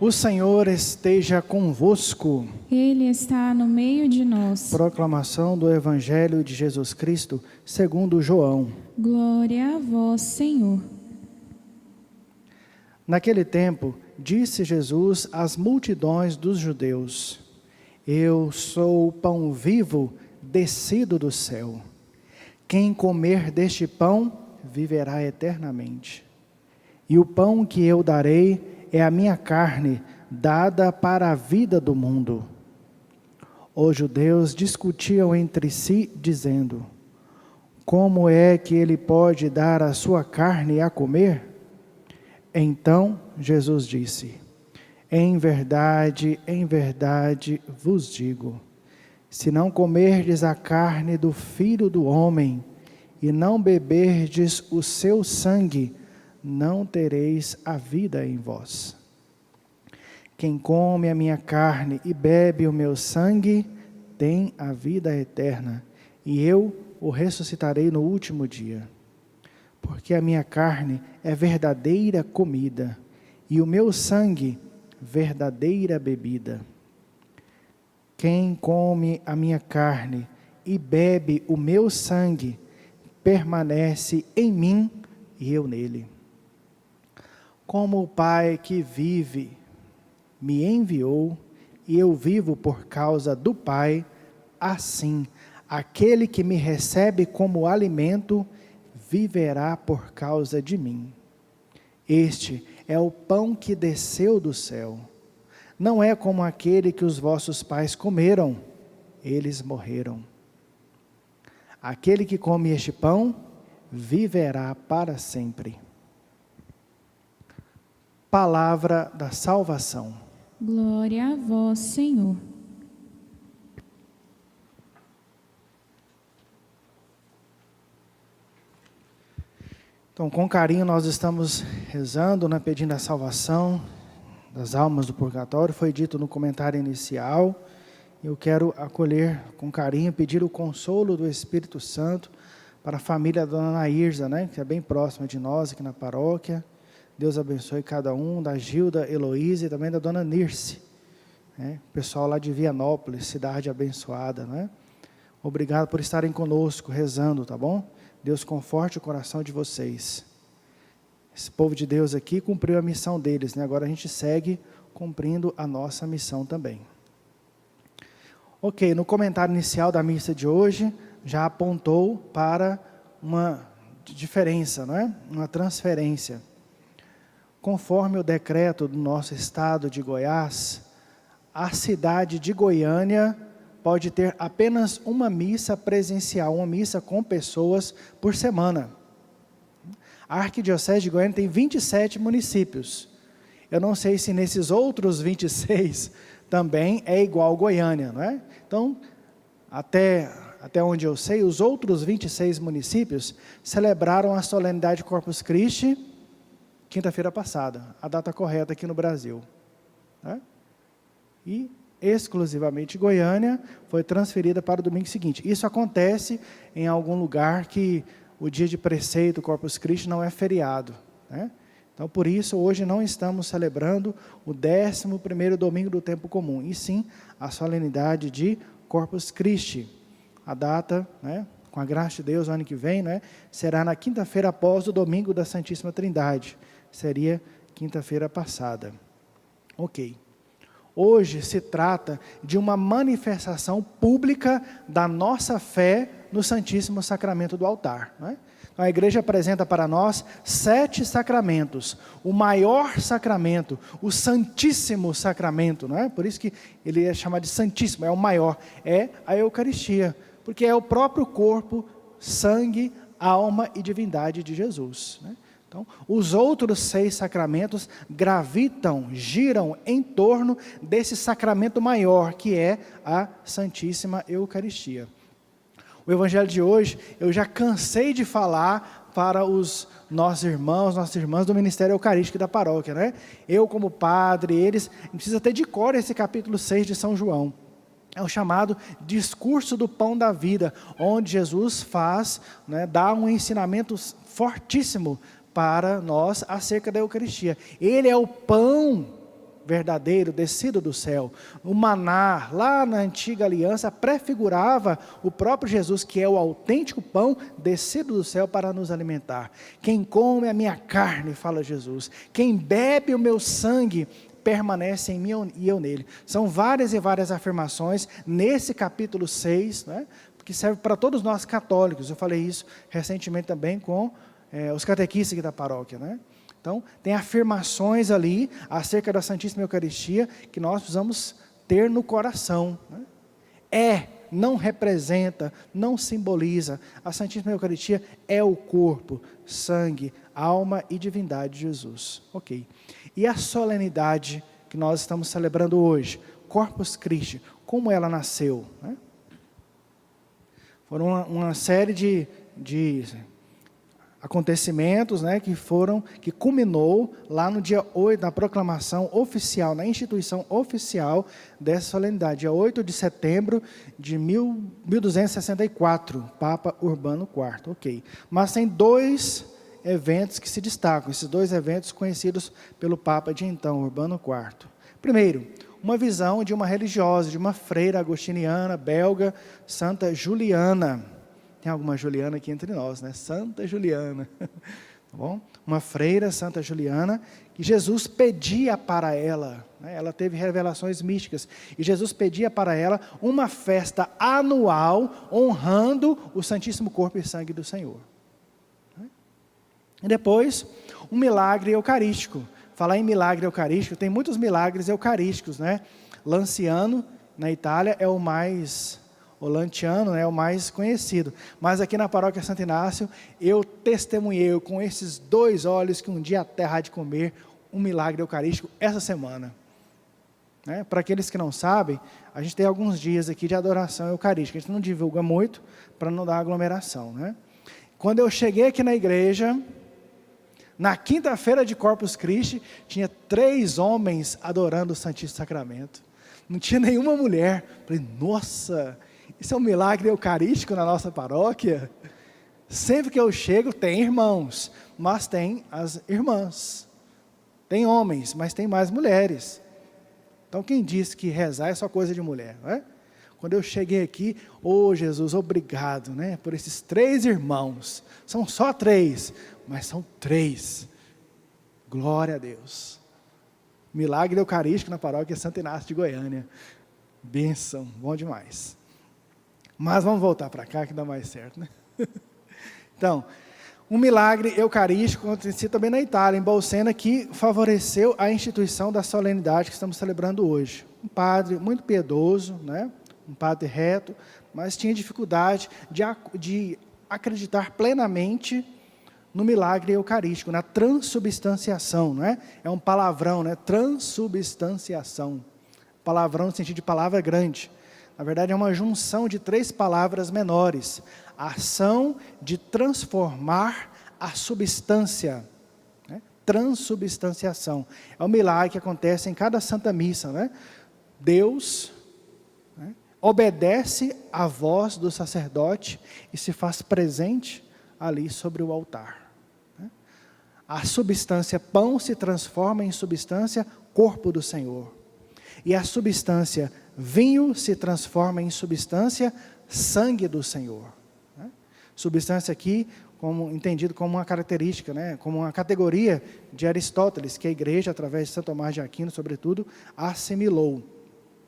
O Senhor esteja convosco. Ele está no meio de nós. Proclamação do Evangelho de Jesus Cristo, segundo João. Glória a vós, Senhor. Naquele tempo, disse Jesus às multidões dos judeus: Eu sou o pão vivo descido do céu. Quem comer deste pão viverá eternamente. E o pão que eu darei é a minha carne, dada para a vida do mundo. Os judeus discutiam entre si, dizendo: Como é que ele pode dar a sua carne a comer? Então Jesus disse: em verdade vos digo, se não comerdes a carne do Filho do Homem e não beberdes o seu sangue, não tereis a vida em vós. Quem come a minha carne e bebe o meu sangue, tem a vida eterna, e eu o ressuscitarei no último dia. Porque a minha carne é verdadeira comida, e o meu sangue, verdadeira bebida. Quem come a minha carne e bebe o meu sangue, permanece em mim e eu nele. Como o Pai que vive me enviou, e eu vivo por causa do Pai, assim, aquele que me recebe como alimento, viverá por causa de mim. Este é o pão que desceu do céu. Não é como aquele que os vossos pais comeram, eles morreram. Aquele que come este pão, viverá para sempre. Palavra da salvação. Glória a vós, Senhor. Então, com carinho, nós estamos rezando, pedindo a salvação das almas do purgatório. Foi dito no comentário inicial. Eu quero acolher com carinho, pedir o consolo do Espírito Santo para a família da dona Nairza, que é bem próxima de nós aqui na paróquia. Deus abençoe cada um, da Gilda, Heloísa e também da dona Nirce. Pessoal lá de Vianópolis, cidade abençoada. Obrigado por estarem conosco, rezando, tá bom? Deus conforte o coração de vocês. Esse povo de Deus aqui cumpriu a missão deles, Agora a gente segue cumprindo a nossa missão também. Ok, no comentário inicial da missa de hoje, já apontou para uma diferença, Uma transferência. Conforme o decreto do nosso estado de Goiás, a cidade de Goiânia pode ter apenas uma missa presencial, uma missa com pessoas por semana. A Arquidiocese de Goiânia tem 27 municípios. Eu não sei se nesses outros 26 também é igual Goiânia, Então, até onde eu sei, os outros 26 municípios celebraram a solenidade Corpus Christi quinta-feira passada, a data correta aqui no Brasil. E exclusivamente Goiânia foi transferida para o domingo seguinte. Isso acontece em algum lugar que o dia de preceito Corpus Christi não é feriado. Então, por isso, hoje não estamos celebrando o 11º domingo do tempo comum, e sim a solenidade de Corpus Christi. A data, com a graça de Deus, o ano que vem, será na quinta-feira após o domingo da Santíssima Trindade. Seria quinta-feira passada. Ok. Hoje se trata de uma manifestação pública da nossa fé no Santíssimo Sacramento do altar. Então, a igreja apresenta para nós 7 sacramentos. O maior sacramento, o Santíssimo Sacramento, por isso que ele é chamado de Santíssimo, é o maior, é a Eucaristia, porque é o próprio corpo, sangue, alma e divindade de Jesus. Então, os outros 6 sacramentos gravitam, giram em torno desse sacramento maior, que é a Santíssima Eucaristia. O Evangelho de hoje, eu já cansei de falar para os nossos irmãos, nossas irmãs do Ministério Eucarístico da paróquia, Eu como padre, eles precisam ter de cor esse capítulo 6 de São João. É o chamado discurso do pão da vida, onde Jesus faz, dá um ensinamento fortíssimo para nós acerca da Eucaristia. Ele é o pão verdadeiro descido do céu. O maná, lá na antiga aliança, prefigurava o próprio Jesus, que é o autêntico pão descido do céu para nos alimentar. Quem come a minha carne, fala Jesus, quem bebe o meu sangue, permanece em mim e eu nele. São várias e várias afirmações nesse capítulo 6, né, que serve para todos nós católicos. Eu falei isso recentemente também com os catequistas aqui da paróquia, né? Então, tem afirmações ali acerca da Santíssima Eucaristia que nós precisamos ter no coração, né? Não representa, não simboliza. A Santíssima Eucaristia é o corpo, sangue, alma e divindade de Jesus. Ok. E a solenidade que nós estamos celebrando hoje, Corpus Christi, como ela nasceu, né? Foram uma série de acontecimentos, né, que culminou lá no dia 8, na proclamação oficial, na instituição oficial dessa solenidade, dia 8 de setembro de 1264, Papa Urbano IV, ok. Mas tem dois eventos que se destacam, esses dois eventos conhecidos pelo Papa de então, Urbano IV. Primeiro, uma visão de uma religiosa, de uma freira agostiniana, belga, Santa Juliana. Tem alguma Juliana aqui entre nós, né? Santa Juliana. Tá bom? Uma freira, Santa Juliana, que Jesus pedia para ela, né? Ela teve revelações místicas, e Jesus pedia para ela uma festa anual, honrando o Santíssimo Corpo e Sangue do Senhor. E depois, um milagre eucarístico. Falar em milagre eucarístico, tem muitos milagres eucarísticos, né? Lanciano, na Itália, é o mais... O Lanciano é o mais conhecido, mas aqui na paróquia Santo Inácio, eu testemunhei com esses dois olhos que um dia a terra há de comer um milagre eucarístico essa semana. Né? Para aqueles que não sabem, a gente tem alguns dias aqui de adoração eucarística, a gente não divulga muito para não dar aglomeração. Né? Quando eu cheguei aqui na igreja, na quinta-feira de Corpus Christi, tinha 3 homens adorando o Santíssimo Sacramento, não tinha nenhuma mulher. Falei, nossa... Isso é um milagre eucarístico na nossa paróquia. Sempre que eu chego, tem irmãos, mas tem as irmãs. Tem homens, mas tem mais mulheres. Então, quem disse que rezar é só coisa de mulher, não é? Quando eu cheguei aqui, Jesus, obrigado, né, por esses 3 irmãos. São só 3, mas são 3. Glória a Deus. Milagre eucarístico na paróquia Santo Inácio de Goiânia. Bênção, bom demais. Mas vamos voltar para cá que dá mais certo, né? Então, um milagre eucarístico aconteceu também na Itália, em Bolsena, que favoreceu a instituição da solenidade que estamos celebrando hoje. Um padre muito piedoso, né? Um padre reto, mas tinha dificuldade de acreditar plenamente no milagre eucarístico, na transubstanciação, não é? É um palavrão, né? Transubstanciação. Palavrão no sentido de palavra grande. Na verdade, é uma junção de 3 palavras menores. A ação de transformar a substância. Né? Transubstanciação. É um milagre que acontece em cada Santa Missa. Né? Deus, né, obedece à voz do sacerdote e se faz presente ali sobre o altar. Né? A substância pão se transforma em substância corpo do Senhor. E a substância vinho se transforma em substância sangue do Senhor. Né? Substância aqui, entendido como uma característica, né? Como uma categoria de Aristóteles, que a igreja, através de São Tomás de Aquino, sobretudo, assimilou.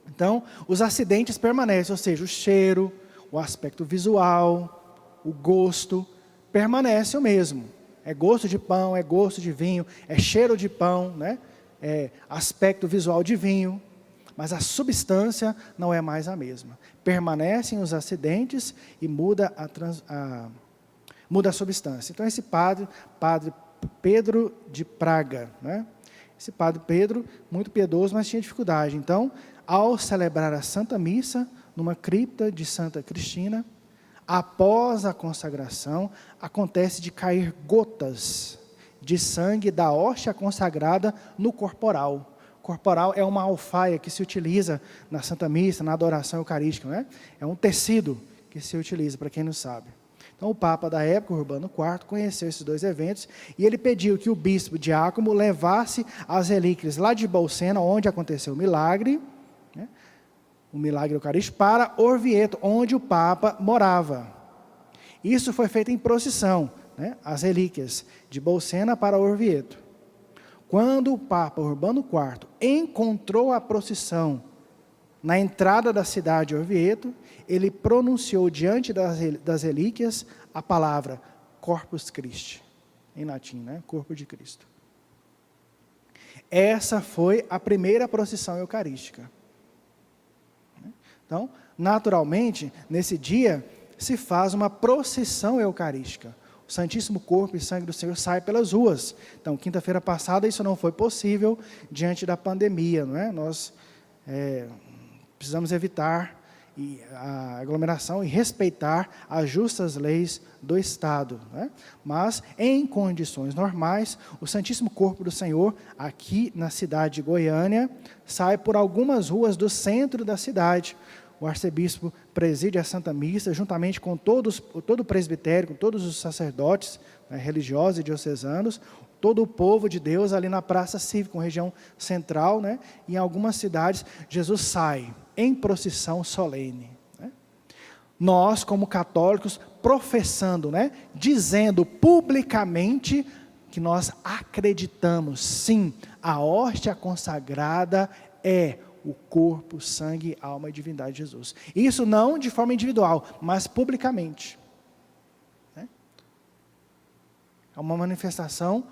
Então, os acidentes permanecem, ou seja, o cheiro, o aspecto visual, o gosto, permanece o mesmo. É gosto de pão, é gosto de vinho, é cheiro de pão, né? É aspecto visual de vinho. Mas a substância não é mais a mesma. Permanecem os acidentes e muda a substância. Então, esse padre Pedro de Praga, né? Esse padre Pedro, muito piedoso, mas tinha dificuldade. Então, ao celebrar a Santa Missa, numa cripta de Santa Cristina, após a consagração, acontece de cair gotas de sangue da hóstia consagrada no corporal. Corporal é uma alfaia que se utiliza na Santa Missa, na adoração eucarística, né? É um tecido que se utiliza, para quem não sabe. Então, o Papa da época, Urbano IV, conheceu esses dois eventos e ele pediu que o bispo Giacomo levasse as relíquias lá de Bolsena, onde aconteceu o milagre eucarístico, para Orvieto, onde o Papa morava. Isso foi feito em procissão, as relíquias de Bolsena para Orvieto. Quando o Papa Urbano IV encontrou a procissão na entrada da cidade de Orvieto, ele pronunciou diante das relíquias a palavra Corpus Christi, em latim, Corpo de Cristo. Essa foi a primeira procissão eucarística. Então, naturalmente, nesse dia, se faz uma procissão eucarística. O Santíssimo Corpo e Sangue do Senhor sai pelas ruas. Então, quinta-feira passada, isso não foi possível diante da pandemia, Nós precisamos evitar a aglomeração e respeitar as justas leis do Estado. Mas, em condições normais, o Santíssimo Corpo do Senhor, aqui na cidade de Goiânia, sai por algumas ruas do centro da cidade. O arcebispo preside a Santa Missa, juntamente com todo o presbitério, com todos os sacerdotes religiosos e diocesanos, todo o povo de Deus ali na Praça Cívica, região central, e em algumas cidades, Jesus sai em procissão solene. Nós, como católicos, professando, dizendo publicamente que nós acreditamos, sim, a hóstia consagrada é o corpo, sangue, alma e divindade de Jesus. Isso não de forma individual, mas publicamente. É uma manifestação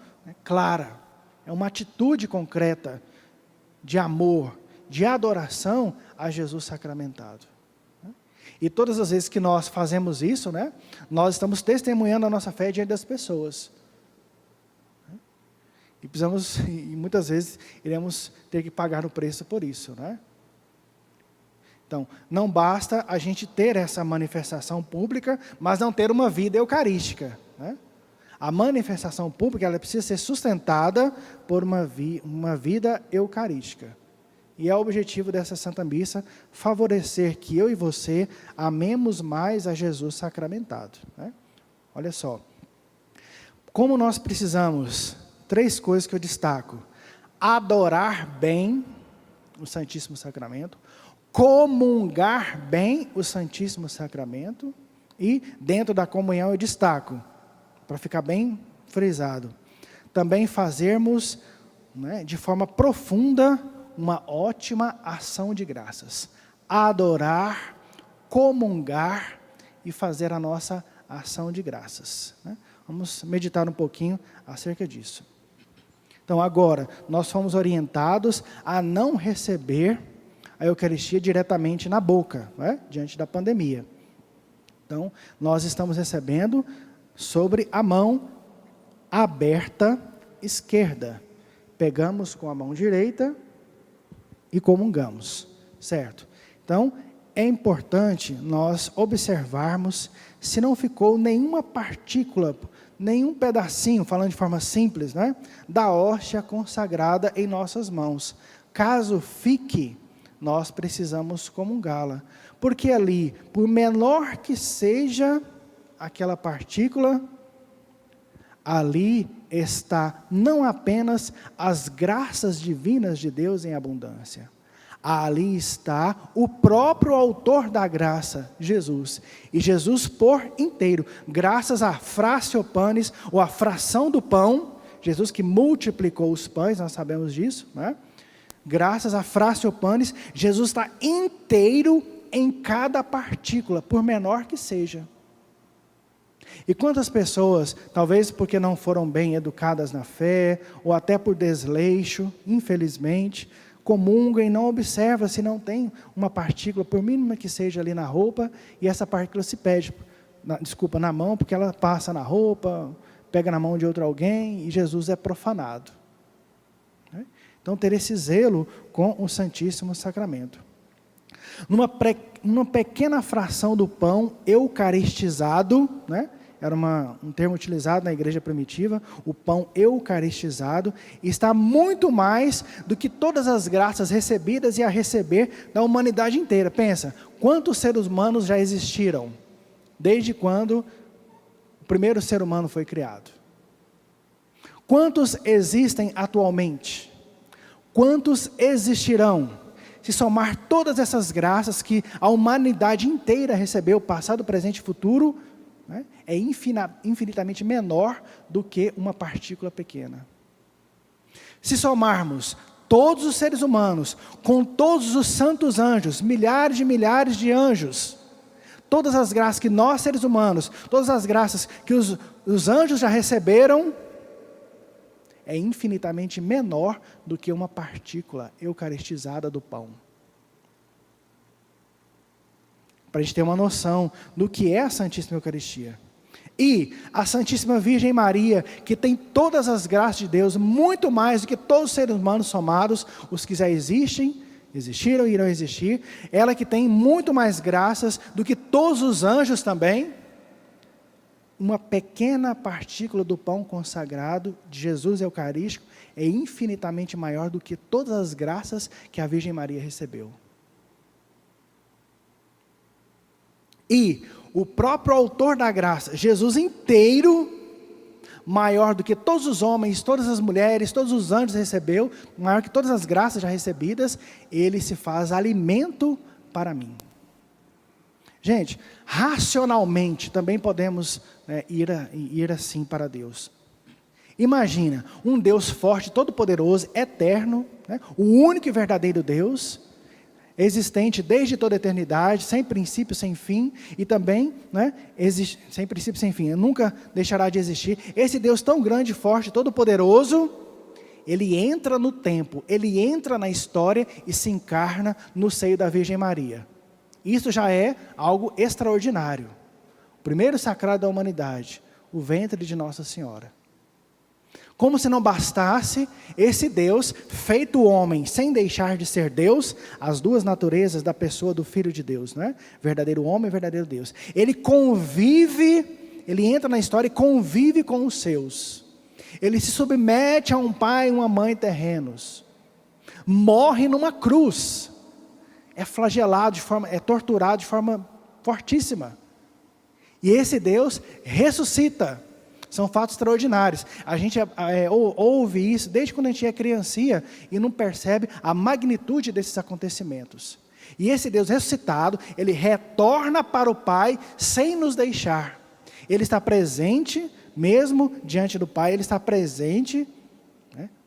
clara, é uma atitude concreta de amor, de adoração a Jesus sacramentado. E todas as vezes que nós fazemos isso, nós estamos testemunhando a nossa fé diante das pessoas. E muitas vezes iremos ter que pagar o preço por isso, Então, não basta a gente ter essa manifestação pública, mas não ter uma vida eucarística, A manifestação pública, ela precisa ser sustentada por uma vida eucarística. E é o objetivo dessa Santa Missa, favorecer que eu e você amemos mais a Jesus sacramentado. Olha só, como nós precisamos, 3 coisas que eu destaco: adorar bem o Santíssimo Sacramento, comungar bem o Santíssimo Sacramento, e dentro da comunhão eu destaco, para ficar bem frisado, também fazermos de forma profunda uma ótima ação de graças. Adorar, comungar e fazer a nossa ação de graças. Vamos meditar um pouquinho acerca disso. Então, agora, nós fomos orientados a não receber a Eucaristia diretamente na boca, diante da pandemia. Então, nós estamos recebendo sobre a mão aberta esquerda. Pegamos com a mão direita e comungamos, certo? Então, é importante nós observarmos se não ficou nenhuma partícula, nenhum pedacinho, falando de forma simples, da hóstia consagrada em nossas mãos. Caso fique, nós precisamos comungá-la, porque ali, por menor que seja aquela partícula, ali está não apenas as graças divinas de Deus em abundância. Ali está o próprio autor da graça, Jesus. E Jesus por inteiro, graças à fracio panis, ou à fração do pão, Jesus que multiplicou os pães, nós sabemos disso, Graças à fracio panis, Jesus está inteiro em cada partícula, por menor que seja. E quantas pessoas, talvez porque não foram bem educadas na fé, ou até por desleixo, infelizmente, comungam e não observam se não tem uma partícula, por mínima que seja ali na roupa, e essa partícula se perde, na mão, porque ela passa na roupa, pega na mão de outro alguém, e Jesus é profanado. Então, ter esse zelo com o Santíssimo Sacramento. Numa pequena fração do pão eucaristizado, era um termo utilizado na igreja primitiva, o pão eucaristizado, está muito mais do que todas as graças recebidas e a receber da humanidade inteira. Pensa, quantos seres humanos já existiram? Desde quando o primeiro ser humano foi criado. Quantos existem atualmente? Quantos existirão? Se somar todas essas graças que a humanidade inteira recebeu, passado, presente e futuro, né, é infinitamente menor do que uma partícula pequena. Se somarmos todos os seres humanos, com todos os santos anjos, milhares de anjos, todas as graças que nós seres humanos, todas as graças que os anjos já receberam, é infinitamente menor do que uma partícula eucaristizada do pão. Para a gente ter uma noção do que é a Santíssima Eucaristia. E a Santíssima Virgem Maria, que tem todas as graças de Deus, muito mais do que todos os seres humanos somados, os que já existem, existiram e irão existir, ela que tem muito mais graças do que todos os anjos também, uma pequena partícula do pão consagrado de Jesus Eucarístico é infinitamente maior do que todas as graças que a Virgem Maria recebeu. E o próprio autor da graça, Jesus inteiro, maior do que todos os homens, todas as mulheres, todos os anjos recebeu, maior que todas as graças já recebidas, ele se faz alimento para mim. Gente, racionalmente também podemos ir assim para Deus. Imagina, um Deus forte, todo-poderoso, eterno, o único e verdadeiro Deus, existente desde toda a eternidade, sem princípio, sem fim, e também, sem princípio, sem fim, nunca deixará de existir. Esse Deus tão grande, forte, todo-poderoso, ele entra no tempo, ele entra na história e se encarna no seio da Virgem Maria. Isso já é algo extraordinário. O primeiro sacrário da humanidade, o ventre de Nossa Senhora. Como se não bastasse, esse Deus, feito homem, sem deixar de ser Deus, as duas naturezas da pessoa do Filho de Deus, verdadeiro homem e verdadeiro Deus. Ele convive, ele entra na história e convive com os seus. Ele se submete a um pai e uma mãe terrenos. Morre numa cruz. É flagelado, é torturado de forma fortíssima. E esse Deus ressuscita. São fatos extraordinários. A gente ouve isso desde quando a gente é criancinha e não percebe a magnitude desses acontecimentos. E esse Deus ressuscitado, ele retorna para o Pai sem nos deixar. Ele está presente, mesmo diante do Pai, ele está presente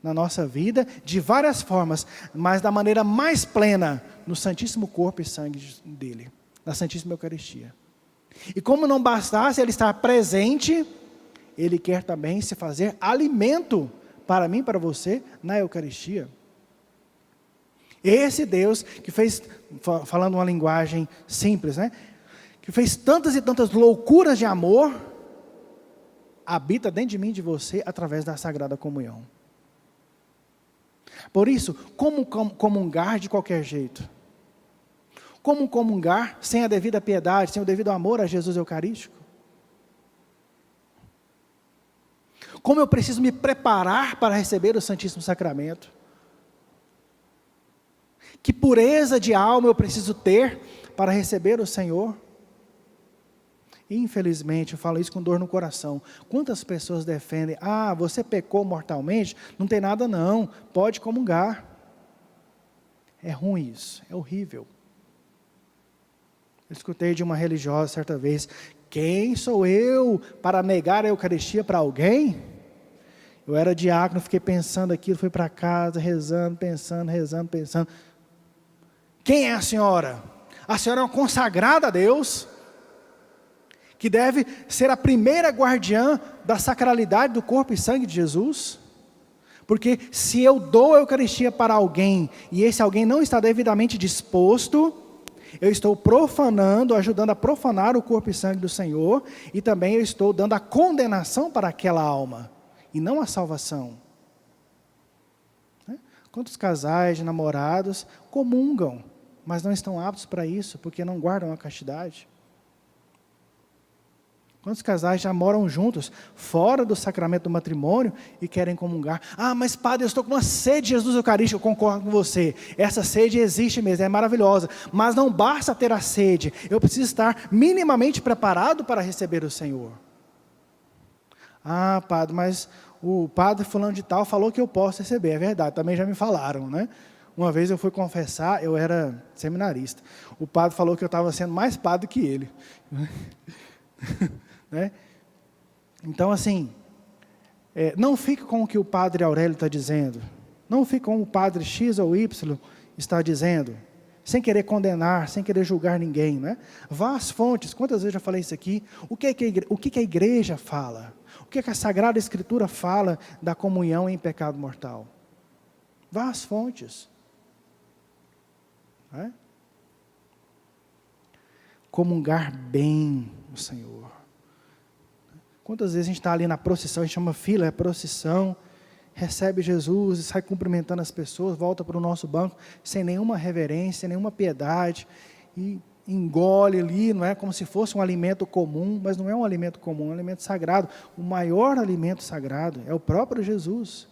na nossa vida de várias formas, mas da maneira mais plena, no Santíssimo Corpo e Sangue dele, na Santíssima Eucaristia. E como não bastasse ele estar presente, ele quer também se fazer alimento para mim e para você na Eucaristia. Esse Deus que fez, falando uma linguagem simples, que fez tantas e tantas loucuras de amor, habita dentro de mim e de você através da Sagrada Comunhão. Por isso, como comungar de qualquer jeito? Como comungar sem a devida piedade, sem o devido amor a Jesus Eucarístico? Como eu preciso me preparar para receber o Santíssimo Sacramento? Que pureza de alma eu preciso ter para receber o Senhor? Infelizmente, eu falo isso com dor no coração. Quantas pessoas defendem, você pecou mortalmente? Não tem nada não, pode comungar. É ruim isso, é horrível. Eu escutei de uma religiosa certa vez, quem sou eu para negar a Eucaristia para alguém? Eu era diácono, fiquei pensando aquilo, fui para casa, rezando, pensando. Quem é a senhora? A senhora é uma consagrada a Deus, que deve ser a primeira guardiã da sacralidade do corpo e sangue de Jesus. Porque se eu dou a Eucaristia para alguém, e esse alguém não está devidamente disposto, eu estou profanando, ajudando a profanar o corpo e sangue do Senhor, e também eu estou dando a condenação para aquela alma, e não a salvação. Quantos casais de namorados comungam, mas não estão aptos para isso, porque não guardam a castidade? Quantos casais já moram juntos, fora do sacramento do matrimônio, e querem comungar? Mas padre, eu estou com uma sede de Jesus Eucarístico. Eu concordo com você, essa sede existe mesmo, é maravilhosa, mas não basta ter a sede, eu preciso estar minimamente preparado para receber o Senhor. Ah, padre, mas o padre fulano de tal falou que eu posso receber. É verdade, também já me falaram, né? Uma vez eu fui confessar, eu era seminarista. O padre falou que eu estava sendo mais padre que ele. Né? Então, assim, não fique com o que o padre Aurélio está dizendo. Não fique com o padre X ou Y está dizendo. Sem querer condenar, sem querer julgar ninguém. Né? Vá às fontes. Quantas vezes eu já falei isso aqui? O que a igreja fala? O que a Sagrada Escritura fala da comunhão em pecado mortal? Vá às fontes. Né? Comungar bem o Senhor. Quantas vezes a gente está ali na procissão, a gente chama fila, é procissão, recebe Jesus e sai cumprimentando as pessoas, volta para o nosso banco, sem nenhuma reverência, nenhuma piedade, e engole ali, não é como se fosse um alimento comum, mas não é um alimento comum, é um alimento sagrado. O maior alimento sagrado é o próprio Jesus.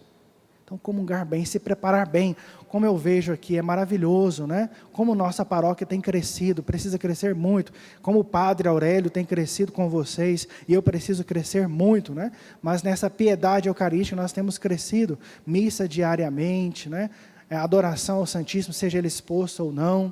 Então, comungar bem, se preparar bem, como eu vejo aqui, é maravilhoso, né? Como nossa paróquia tem crescido, precisa crescer muito, como o padre Aurélio tem crescido com vocês, e eu preciso crescer muito, né? Mas nessa piedade eucarística nós temos crescido, missa diariamente, né? Adoração ao Santíssimo, seja ele exposto ou não,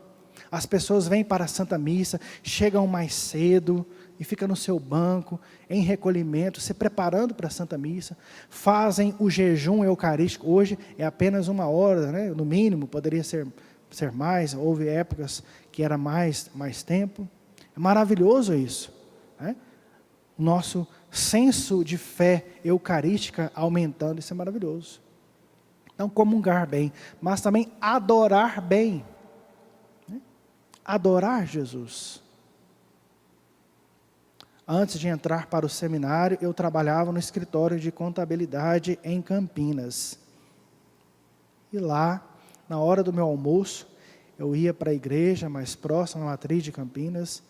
as pessoas vêm para a Santa Missa, chegam mais cedo, e fica no seu banco, em recolhimento, se preparando para a Santa Missa, fazem o jejum eucarístico, hoje é apenas 1 hora, né? No mínimo, poderia ser mais, houve épocas que era mais tempo, é maravilhoso isso, né? O nosso senso de fé eucarística aumentando, isso é maravilhoso. Então, comungar bem, mas também adorar bem, né? Adorar Jesus. Antes de entrar para o seminário, eu trabalhava no escritório de contabilidade em Campinas. E lá, na hora do meu almoço, eu ia para a igreja mais próxima, na matriz de Campinas,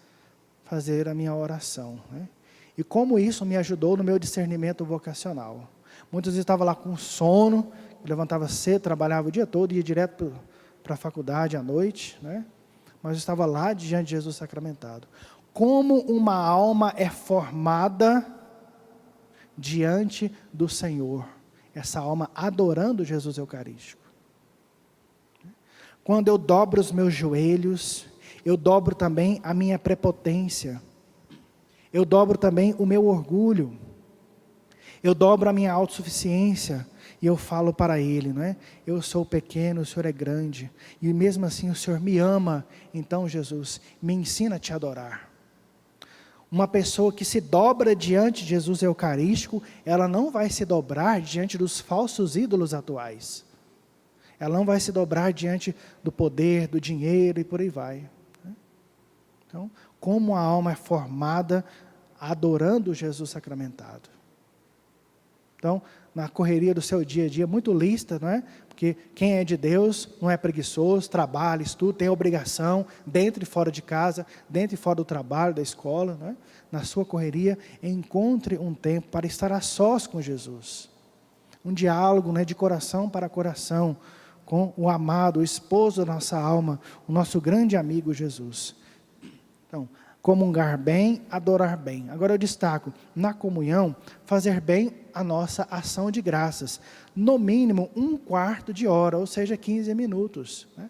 fazer a minha oração, né? E como isso me ajudou no meu discernimento vocacional. Muitas vezes eu estava lá com sono, eu levantava cedo, trabalhava o dia todo, ia direto para a faculdade à noite, né? Mas eu estava lá diante de Jesus sacramentado. Como uma alma é formada diante do Senhor, essa alma adorando Jesus Eucarístico. Quando eu dobro os meus joelhos, eu dobro também a minha prepotência, eu dobro também o meu orgulho, eu dobro a minha autossuficiência, e eu falo para Ele, não é? Eu sou pequeno, o Senhor é grande, e mesmo assim o Senhor me ama, então Jesus, me ensina a te adorar. Uma pessoa que se dobra diante de Jesus Eucarístico, ela não vai se dobrar diante dos falsos ídolos atuais. Ela não vai se dobrar diante do poder, do dinheiro e por aí vai. Então, como a alma é formada adorando Jesus sacramentado. Então, na correria do seu dia a dia, muito lícita, não é? Porque quem é de Deus não é preguiçoso, trabalha, estuda, tem obrigação, dentro e fora de casa, dentro e fora do trabalho, da escola, não é? Na sua correria, encontre um tempo para estar a sós com Jesus. Um diálogo, né, de coração para coração, com o amado, o esposo da nossa alma, o nosso grande amigo Jesus. Então, comungar bem, adorar bem. Agora eu destaco, na comunhão, fazer bem a nossa ação de graças. No mínimo, 1/4 de hora, ou seja, 15 minutos. Né?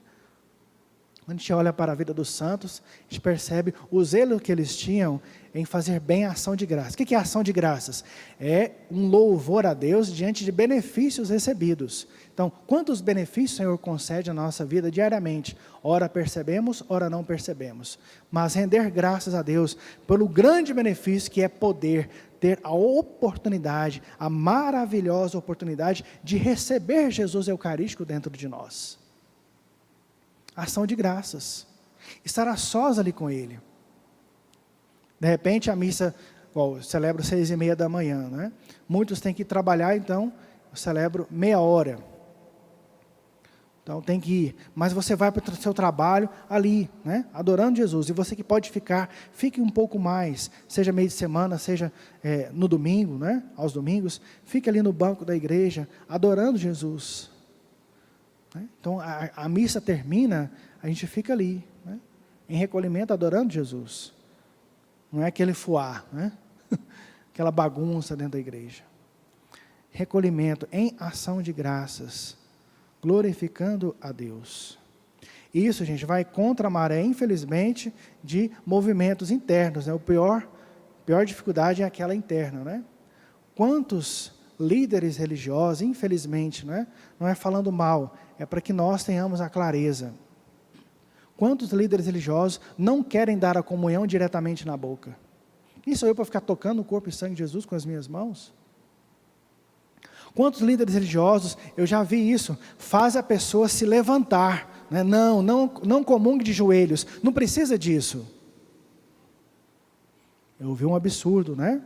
Quando a gente olha para a vida dos santos, a gente percebe o zelo que eles tinham em fazer bem a ação de graças. O que é a ação de graças? É um louvor a Deus diante de benefícios recebidos. Então, quantos benefícios o Senhor concede à nossa vida diariamente? Ora percebemos, ora não percebemos. Mas render graças a Deus pelo grande benefício que é poder ter a oportunidade, a maravilhosa oportunidade de receber Jesus Eucarístico dentro de nós. Ação de graças. Estar a sós ali com Ele. De repente a missa, eu celebro 6:30 da manhã, né? Muitos têm que trabalhar, então eu celebro meia hora. Então tem que ir, mas você vai para o seu trabalho ali, né? Adorando Jesus, e você que pode ficar, fique um pouco mais, seja meio de semana, seja no domingo, né? Aos domingos, fique ali no banco da igreja, adorando Jesus. Né? Então a missa termina, a gente fica ali, né? Em recolhimento, adorando Jesus. Não é aquele fuá, né? Aquela bagunça dentro da igreja. recolhimento, em ação de graças, glorificando a Deus. Isso, gente, vai contra a maré, infelizmente, de movimentos internos, né? A pior dificuldade é aquela interna, né? Quantos líderes religiosos, infelizmente, né? Não é falando mal, é para que nós tenhamos a clareza. Quantos líderes religiosos não querem dar a comunhão diretamente na boca? Quem sou eu para ficar tocando o corpo e sangue de Jesus com as minhas mãos? Quantos líderes religiosos, eu já vi isso, faz a pessoa se levantar, né? Não comungue de joelhos, não precisa disso. Eu ouvi um absurdo, né?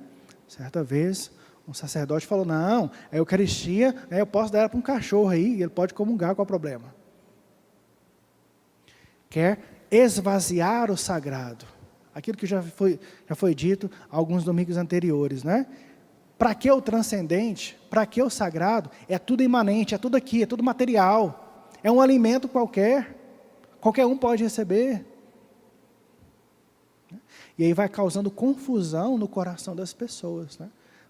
Certa vez, um sacerdote falou, não, a Eucaristia, né, eu posso dar ela para um cachorro aí, e ele pode comungar, qual é o problema? Quer esvaziar o sagrado. Aquilo que já foi dito alguns domingos anteriores, né? Para que o transcendente? Para que o sagrado? É tudo imanente, é tudo aqui, é tudo material. É um alimento qualquer um pode receber. E aí vai causando confusão no coração das pessoas, né?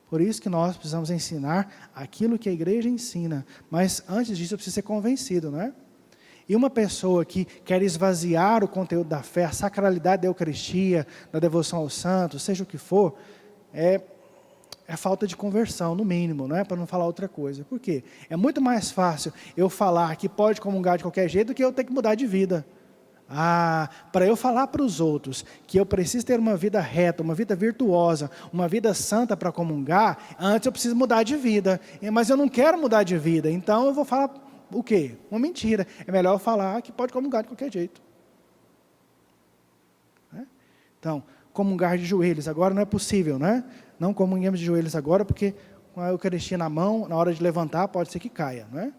Por isso que nós precisamos ensinar aquilo que a igreja ensina. Mas antes disso eu preciso ser convencido, né? E uma pessoa que quer esvaziar o conteúdo da fé, a sacralidade da Eucaristia, da devoção aos santos, seja o que for, é falta de conversão, no mínimo, né? Para não falar outra coisa. Por quê? É muito mais fácil eu falar que pode comungar de qualquer jeito do que eu ter que mudar de vida. Para eu falar para os outros que eu preciso ter uma vida reta, uma vida virtuosa, uma vida santa para comungar, antes eu preciso mudar de vida. Mas eu não quero mudar de vida, então eu vou falar o quê? Uma mentira. É melhor eu falar que pode comungar de qualquer jeito. Então, comungar de joelhos, agora não é possível, né? Não comunguemos de joelhos agora, porque com a Eucaristia na mão, na hora de levantar, pode ser que caia, né?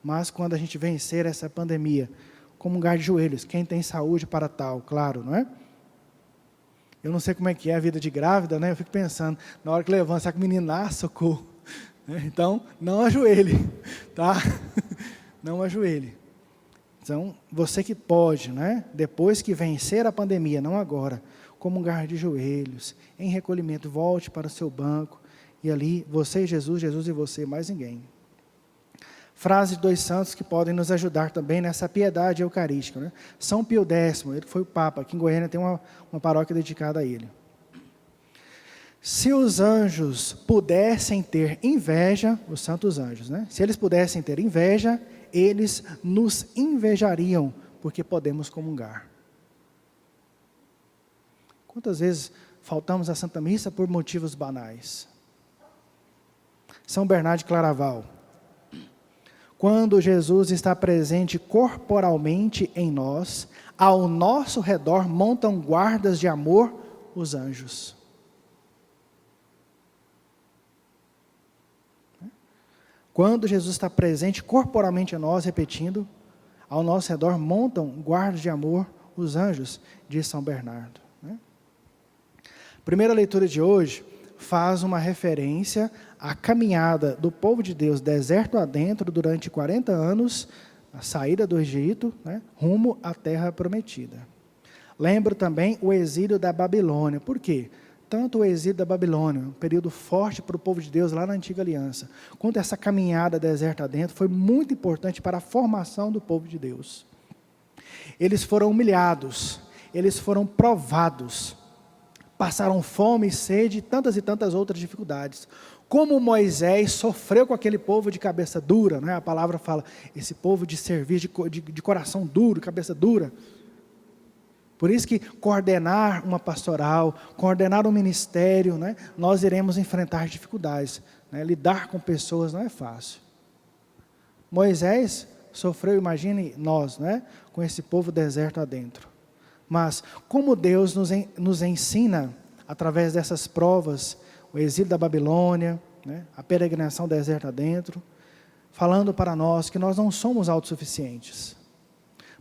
Mas quando a gente vencer essa pandemia, comungar de joelhos, quem tem saúde para tal, claro, não é? Eu não sei como é que é a vida de grávida, né? Eu fico pensando, na hora que levanta, será que o menino nasce, socorro? Então, não ajoelhe, tá? Não ajoelhe. Então, você que pode, né? Depois que vencer a pandemia, não agora, comungar de joelhos, em recolhimento, volte para o seu banco, e ali, você e Jesus, Jesus e você, mais ninguém. Frase de dois santos que podem nos ajudar também nessa piedade eucarística, né? São Pio X, ele foi o Papa, aqui em Goiânia tem uma paróquia dedicada a ele. Se os anjos pudessem ter inveja, os santos anjos, né? Se eles pudessem ter inveja, eles nos invejariam, porque podemos comungar. Quantas vezes faltamos à Santa Missa por motivos banais? São Bernardo de Claraval. Quando Jesus está presente corporalmente em nós, ao nosso redor montam guardas de amor os anjos. Quando Jesus está presente corporalmente em nós, repetindo, ao nosso redor montam guardas de amor os anjos, diz São Bernardo. A primeira leitura de hoje faz uma referência à caminhada do povo de Deus deserto adentro durante 40 anos, a saída do Egito, né, rumo à terra prometida. Lembro também o exílio da Babilônia. Por quê? Tanto o exílio da Babilônia, um período forte para o povo de Deus lá na Antiga Aliança, quanto essa caminhada deserto adentro, foi muito importante para a formação do povo de Deus. Eles foram humilhados, eles foram provados, passaram fome e sede e tantas outras dificuldades. Como Moisés sofreu com aquele povo de cabeça dura, né? A palavra fala, esse povo de servir de coração duro, cabeça dura. Por isso que coordenar uma pastoral, coordenar um ministério, né? Nós iremos enfrentar dificuldades, né? Lidar com pessoas não é fácil. Moisés sofreu, imagine nós, né? Com esse povo deserto adentro. Mas como Deus nos ensina, através dessas provas, o exílio da Babilônia, né? A peregrinação deserto adentro, falando para nós que nós não somos autossuficientes.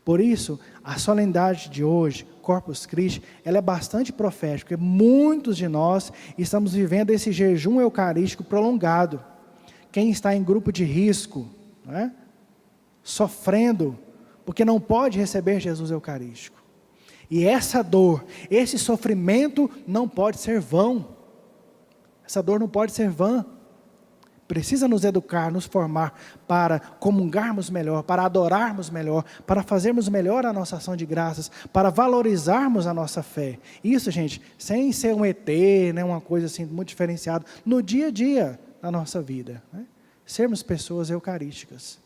Por isso, a solenidade de hoje, Corpus Christi, ela é bastante profética, porque muitos de nós estamos vivendo esse jejum eucarístico prolongado. Quem está em grupo de risco, né? Sofrendo, porque não pode receber Jesus eucarístico. E essa dor, esse sofrimento não pode ser vão. Essa dor não pode ser vã. precisa nos educar, nos formar para comungarmos melhor, para adorarmos melhor, para fazermos melhor a nossa ação de graças, para valorizarmos a nossa fé. Isso, gente, sem ser um ET, né, uma coisa assim muito diferenciada, no dia a dia da nossa vida, né? Sermos pessoas eucarísticas.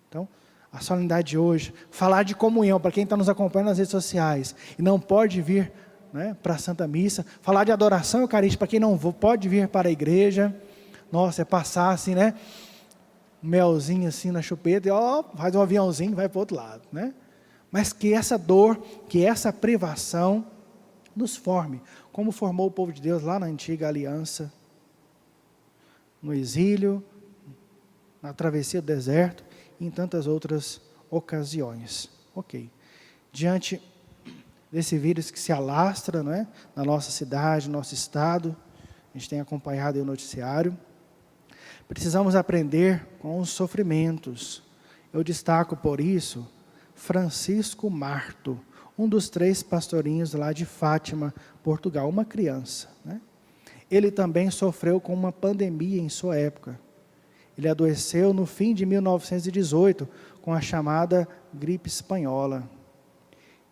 Então, a solenidade de hoje, falar de comunhão, para quem está nos acompanhando nas redes sociais e não pode vir, né, para a Santa Missa, falar de adoração eucarística para quem não pode vir para a igreja. Nossa, é passar assim, né, um melzinho assim na chupeta e ó, faz um aviãozinho e vai para o outro lado, né? Mas que essa dor, que essa privação nos forme, como formou o povo de Deus lá na antiga aliança, no exílio, na travessia do deserto e em tantas outras ocasiões. Ok. Diante desse vírus que se alastra, né, na nossa cidade, no nosso estado, a gente tem acompanhado aí o noticiário, precisamos aprender com os sofrimentos. Eu destaco por isso Francisco Marto, um dos 3 pastorinhos lá de Fátima, Portugal, uma criança, né? Ele também sofreu com uma pandemia em sua época. Ele adoeceu no fim de 1918 com a chamada gripe espanhola.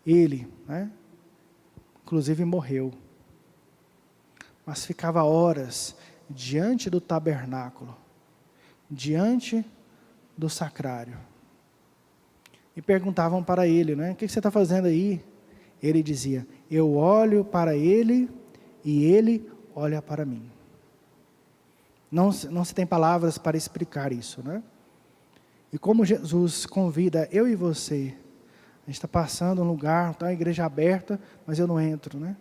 Ele, né, inclusive morreu. Mas ficava horas diante do tabernáculo, diante do sacrário. E perguntavam para ele, né, o que você está fazendo aí? Ele dizia, eu olho para ele e ele olha para mim. Não se tem palavras para explicar isso, né? E como Jesus convida eu e você, a gente está passando um lugar, está a igreja aberta, mas eu não entro, né?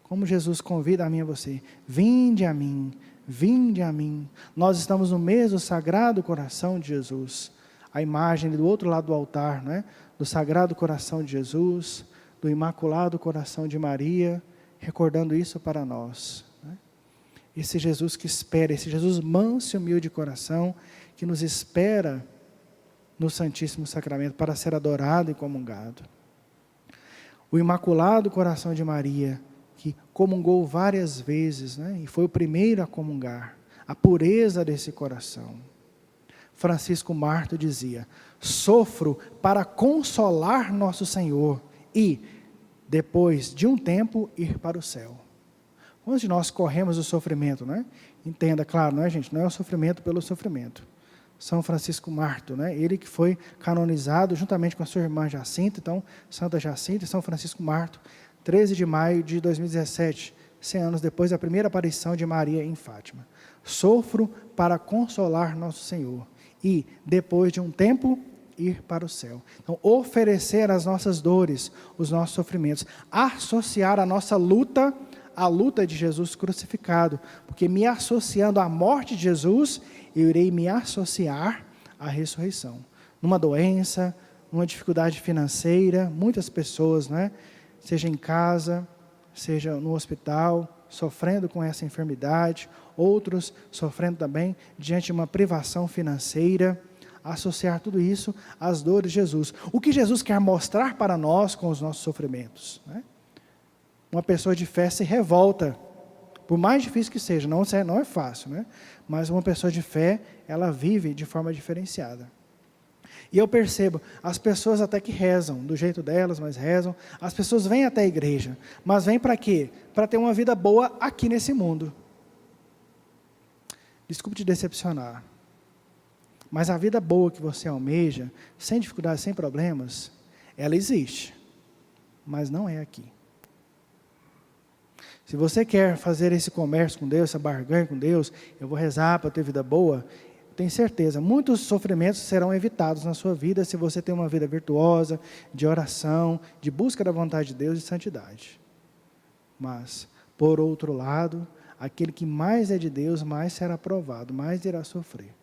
Como Jesus convida a mim e a você, vinde a mim, vinde a mim. Nós estamos no mesmo Sagrado Coração de Jesus. A imagem do outro lado do altar, né? Do Sagrado Coração de Jesus, do Imaculado Coração de Maria, recordando isso para nós. Esse Jesus que espera, esse Jesus manso e humilde de coração, que nos espera no Santíssimo Sacramento para ser adorado e comungado. O Imaculado Coração de Maria, que comungou várias vezes, né, e foi o primeiro a comungar, a pureza desse coração. Francisco Marto dizia, sofro para consolar nosso Senhor e, depois de um tempo, ir para o céu. Quando nós corremos o sofrimento, né? Entenda, claro, não é, gente? Não é o sofrimento pelo sofrimento. São Francisco Marto, né? Ele que foi canonizado juntamente com a sua irmã Jacinta, então, Santa Jacinta e São Francisco Marto, 13 de maio de 2017, 100 anos depois da primeira aparição de Maria em Fátima. Sofro para consolar nosso Senhor e, depois de um tempo, ir para o céu. Então, oferecer as nossas dores, os nossos sofrimentos, associar a nossa luta a luta de Jesus crucificado, porque me associando à morte de Jesus, eu irei me associar à ressurreição. Numa doença, numa dificuldade financeira, muitas pessoas, né, seja em casa, seja no hospital, sofrendo com essa enfermidade, outros sofrendo também diante de uma privação financeira, associar tudo isso às dores de Jesus. O que Jesus quer mostrar para nós com os nossos sofrimentos, né? Uma pessoa de fé se revolta, por mais difícil que seja, não é fácil, né? Mas uma pessoa de fé, ela vive de forma diferenciada. E eu percebo, as pessoas até que rezam, do jeito delas, mas rezam, as pessoas vêm até a igreja, mas vêm para quê? Para ter uma vida boa aqui nesse mundo. Desculpe te decepcionar, mas a vida boa que você almeja, sem dificuldades, sem problemas, ela existe, mas não é aqui. Se você quer fazer esse comércio com Deus, essa barganha com Deus, eu vou rezar para ter vida boa, tenho certeza, muitos sofrimentos serão evitados na sua vida se você tem uma vida virtuosa, de oração, de busca da vontade de Deus e santidade. Mas, por outro lado, aquele que mais é de Deus, mais será provado, mais irá sofrer.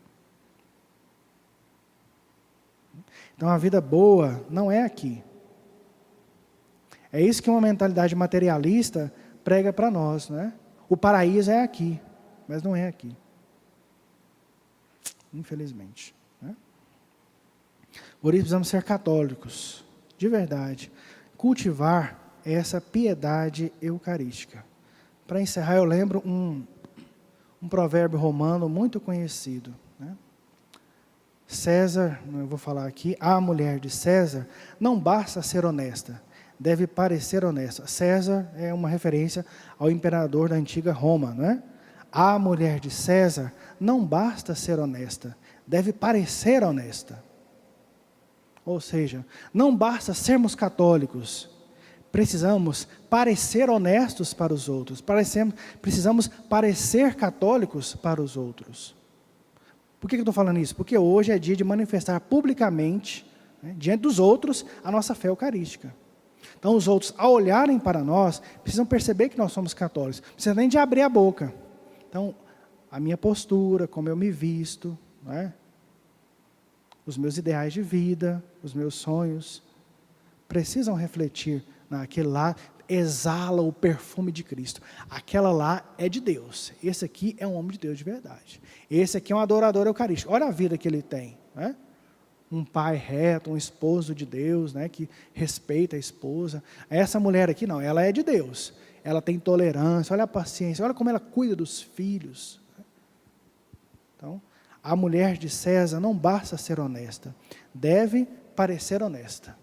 Então a vida boa não é aqui. É isso que uma mentalidade materialista prega para nós, né? O paraíso é aqui, mas não é aqui. Infelizmente, né? Por isso precisamos ser católicos, de verdade. Cultivar essa piedade eucarística. Para encerrar, eu lembro um um provérbio romano muito conhecido, né? César, eu vou falar aqui, a mulher de César não basta ser honesta, deve parecer honesta. César é uma referência ao imperador da antiga Roma, não é? A mulher de César não basta ser honesta, deve parecer honesta. Ou seja, não basta sermos católicos, precisamos parecer honestos para os outros, precisamos parecer católicos para os outros. Por que eu estou falando isso? Porque hoje é dia de manifestar publicamente, né, diante dos outros, a nossa fé eucarística. Então, os outros, ao olharem para nós, precisam perceber que nós somos católicos. Não precisa nem de abrir a boca. Então, a minha postura, como eu me visto, né, os meus ideais de vida, os meus sonhos, precisam refletir naquele lá, exala o perfume de Cristo. Aquela lá é de Deus. Esse aqui é um homem de Deus de verdade. Esse aqui é um adorador eucarístico. Olha a vida que ele tem, né? Um pai reto, um esposo de Deus, né, que respeita a esposa. Essa mulher aqui não, ela é de Deus. Ela tem tolerância, olha a paciência, olha como ela cuida dos filhos. Então, a mulher de César não basta ser honesta, deve parecer honesta.